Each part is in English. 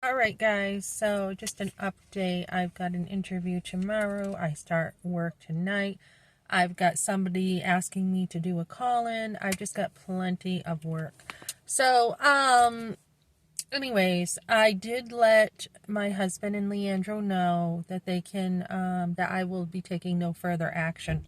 Alright guys, so just an update. I've got an interview tomorrow. I start work tonight. I've got somebody asking me to do a call-in. I've just got plenty of work. So, anyways, I did let my husband and Leandro know that they can, that I will be taking no further action.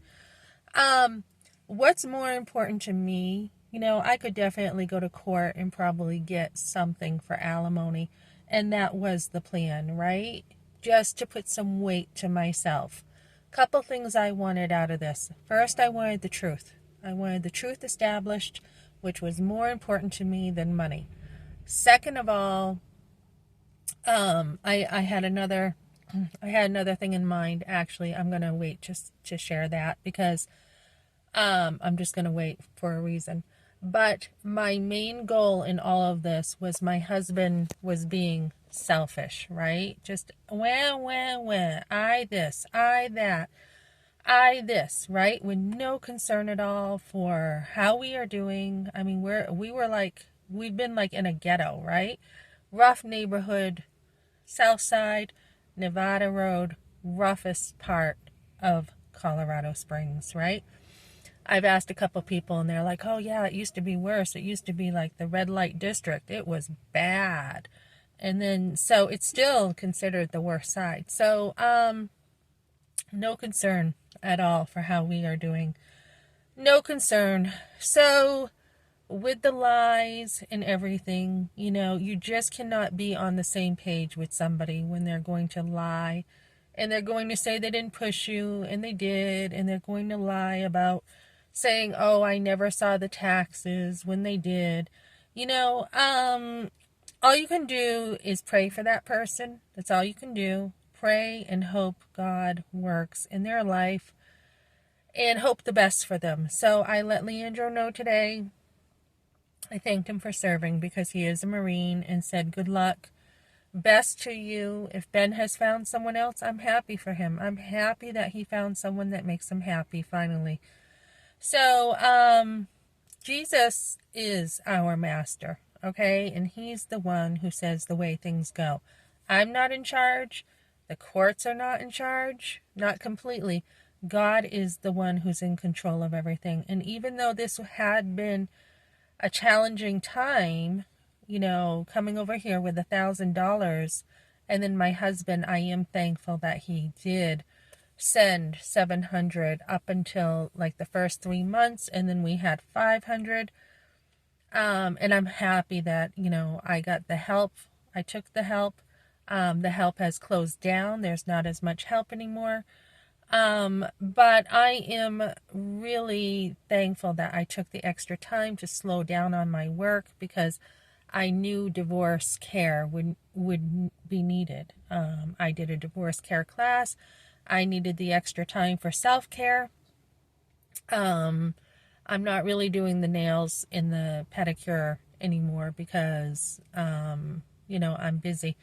What's more important to me, I could definitely go to court and probably get something for alimony. And that was the plan, right? Just to put some weight to myself. Couple things I wanted out of this. First, I wanted the truth. I wanted the truth established, which was more important to me than money. Second of all, I had another thing in mind. Actually, I'm gonna wait just to share that because I'm just going to wait for a reason. But my main goal in all of this was my husband was being selfish, right? Just wah. I this, I that, I this, right? With no concern at all for how we are doing. I mean, we've been like in a ghetto, right? Rough neighborhood, South Side, Nevada Road, roughest part of Colorado Springs, right? I've asked a couple people and they're like, oh yeah, it used to be worse. It used to be like the red light district. It was bad. And then, so it's still considered the worst side. So, no concern at all for how we are doing. No concern. So, with the lies and everything, you just cannot be on the same page with somebody when they're going to lie and they're going to say they didn't push you and they did, and they're going to lie about saying, oh, I never saw the taxes when they did. All you can do is pray for that person. That's all you can do. Pray and hope God works in their life and hope the best for them. So I let Leandro know today. I thanked him for serving because he is a Marine and said, good luck. Best to you. If Ben has found someone else, I'm happy for him. I'm happy that he found someone that makes him happy finally. So, Jesus is our master, okay? And he's the one who says the way things go. I'm not in charge. The courts are not in charge. Not completely. God is the one who's in control of everything. And even though this had been a challenging time, coming over here with $1,000, and then my husband, I am thankful that he did send 700 up until like the first 3 months, and then we had 500. And I'm happy that I got the help. I took the help. The help has closed down. There's not as much help anymore. But I am really thankful that I took the extra time to slow down on my work because I knew divorce care would be needed. I did a divorce care class. I needed the extra time for self-care. I'm not really doing the nails and the pedicure anymore because, I'm busy.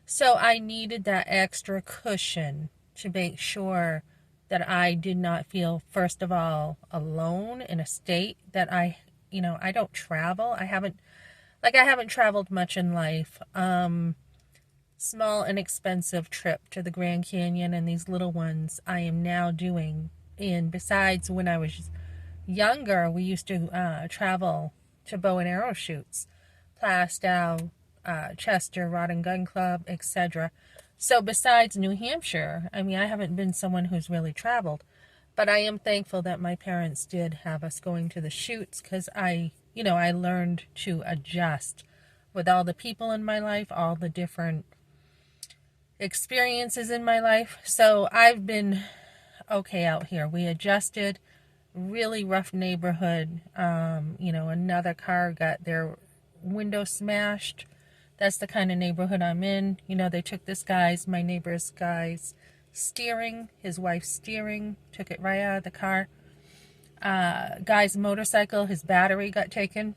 So I needed that extra cushion to make sure that I did not feel, first of all, alone in a state that I don't travel. I haven't traveled much in life. Small inexpensive trip to the Grand Canyon and these little ones I am now doing. And besides, when I was younger, we used to travel to bow and arrow shoots, Plastow, Chester, Rod and Gun Club, etc. So besides New Hampshire, I haven't been someone who's really traveled, but I am thankful that my parents did have us going to the shoots because I learned to adjust with all the people in my life, all the different experiences in my life. So I've been okay out here. We adjusted. Really rough neighborhood. Another car got their window smashed. That's the kind of neighborhood I'm in. They took my neighbor's guy's steering, his wife's steering, took it right out of the car. Guy's motorcycle, his battery got taken.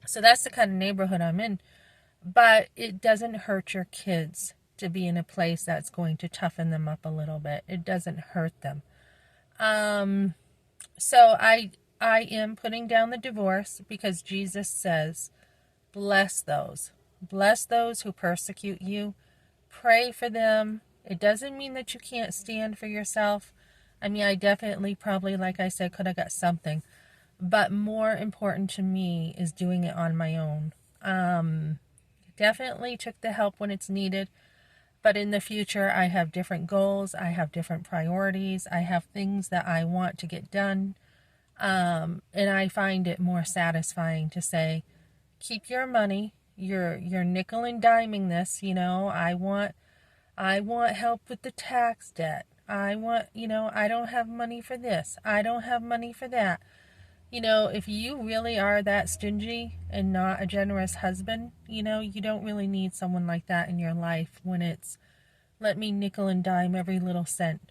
So that's the kind of neighborhood I'm in. But it doesn't hurt your kids to be in a place that's going to toughen them up a little bit. It doesn't hurt them. So I am putting down the divorce because Jesus says, bless those Bless those who persecute you. Pray for them. It doesn't mean that you can't stand for yourself. I mean, I definitely probably, like I said, could have got something. But more important to me is doing it on my own. Definitely took the help when it's needed. But in the future, I have different goals. I have different priorities. I have things that I want to get done. And I find it more satisfying to say, keep your money. You're nickel and diming this. I want help with the tax debt. I want, I don't have money for this. I don't have money for that. If you really are that stingy and not a generous husband, you don't really need someone like that in your life when it's let me nickel and dime every little cent.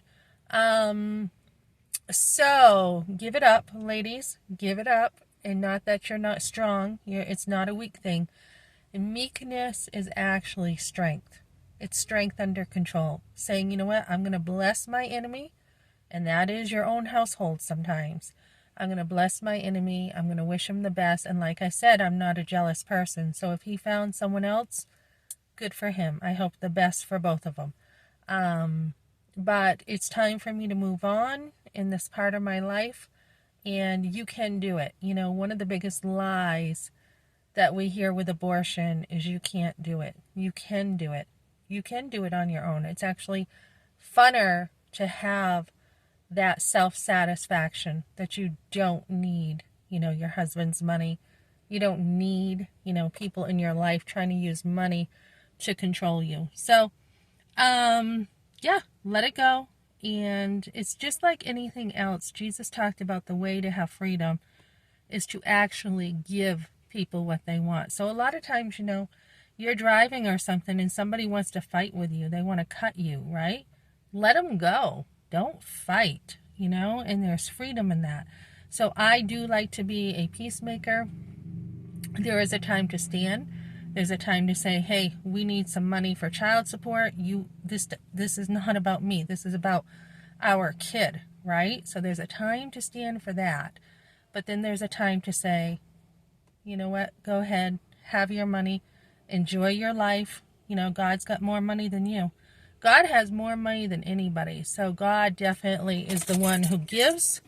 So give it up, ladies. Give it up. And not that you're not strong. It's not a weak thing. And meekness is actually strength. It's strength under control. Saying, you know what, I'm going to bless my enemy. And that is your own household sometimes. I'm going to bless my enemy. I'm going to wish him the best. And like I said, I'm not a jealous person. So if he found someone else, good for him. I hope the best for both of them. But it's time for me to move on in this part of my life. And you can do it. One of the biggest lies that we hear with abortion is you can't do it. You can do it. You can do it on your own. It's actually funner to have that self-satisfaction that you don't need, your husband's money. You don't need, people in your life trying to use money to control you. So, yeah, let it go. And it's just like anything else. Jesus talked about the way to have freedom is to actually give people what they want. So a lot of times, you're driving or something and somebody wants to fight with you. They want to cut you, right? Let them go. Don't fight, and there's freedom in that. So I do like to be a peacemaker. There is a time to stand. There's a time to say, hey, we need some money for child support. This is not about me. This is about our kid, right? So there's a time to stand for that. But then there's a time to say, you know what, go ahead, have your money, enjoy your life. God's got more money than you. God has more money than anybody. So God definitely is the one who gives,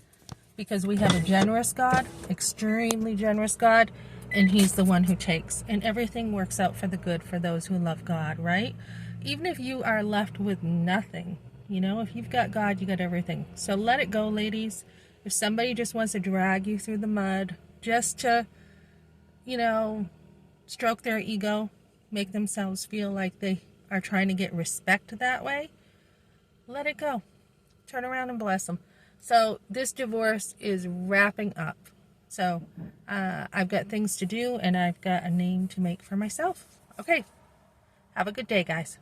because we have a generous God, extremely generous God, and he's the one who takes. And everything works out for the good for those who love God, right? Even if you are left with nothing, if you've got God, you got everything. So let it go, ladies. If somebody just wants to drag you through the mud just to, stroke their ego, make themselves feel like they are trying to get respect that way, let it go. Turn around and bless them. So this divorce is wrapping up. So I've got things to do, and I've got a name to make for myself. Okay. Have a good day, guys.